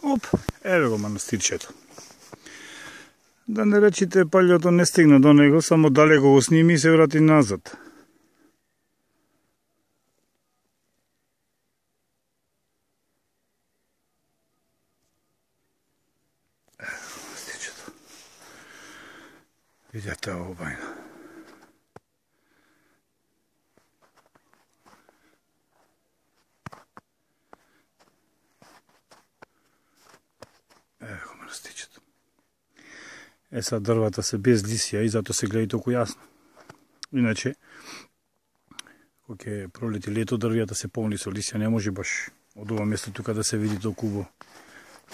Оп, еве го манастирчето. Да не речите палјото не стигна до него, само далеко го сними и се врати назад. Еве го манастирчето. Видете ово бајна. Еве го манастирчето. Сад дрвата се без лисија и зато се гледа толку јасно. Иначе, кога ќе пролети лето, дрвјата се полни со лисија, не може баш од ова место тука да се види толку убаво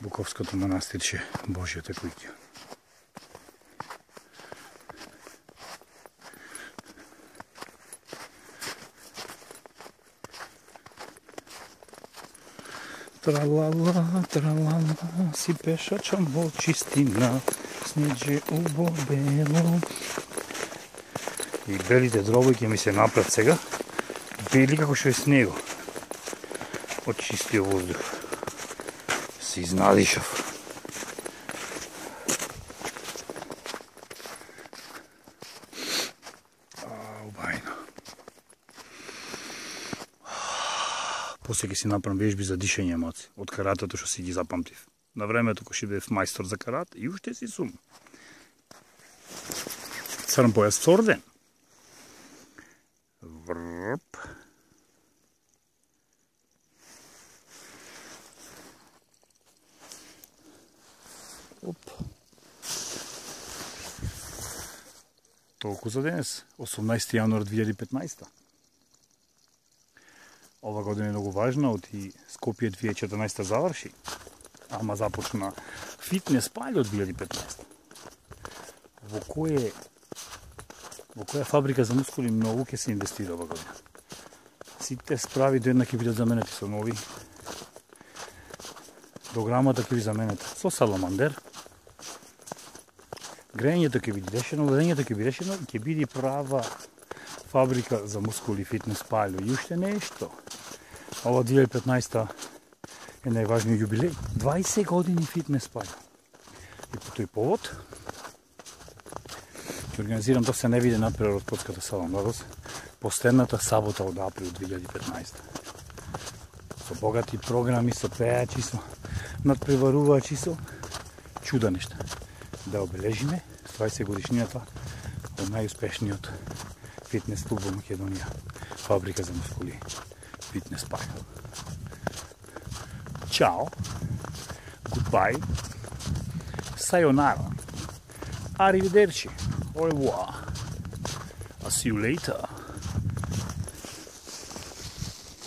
Буковското манастирче, Божјите куќа. Тралала, тралала, си пешачам во чистина, снеđe убо бело. И белите дробојки ми се напред сега, бели како што е снего. Од чистиот воздух. Се изнадишав. Убајно. После ќе си направам вежби за дишење, маци, од каратето што си ги запамтив. На времето кога ще бев мајстор за карат и уште си сум. Црн појас цорден. Врп. Оп. Толку за денес. 18 јануар 2015. Ова година е многу важна, оти Скопје 2014 заврши. Ама започна фитнес паљ од 2015. Во која фабрика за мускули многу ќе се инвестира ова година. Сите справи до една ќе бидат заменети со нови. Дограмата ќе ви заменете со саламандер. Грејењето ќе биде решено, ледењето ќе биде решено, ќе биде права фабрика за мускули фитнес паљ. И уште нешто. Ова 2015 е најважниот јубилеј. 20 години фитнес паљ. И по тој повод ќе организирам да се не виде надпревар од Потската сала Младост последната сабота од април 2015. Со богати програми, со пејачи, со надпреварувачи, со чуда нешта. Да обележиме 20 годишнината од најуспешниот фитнес клуб во Македонија. Фабрика за мускули фитнес паљ. Ciao, goodbye, sayonara, arrivederci, au revoir, I'll see you later.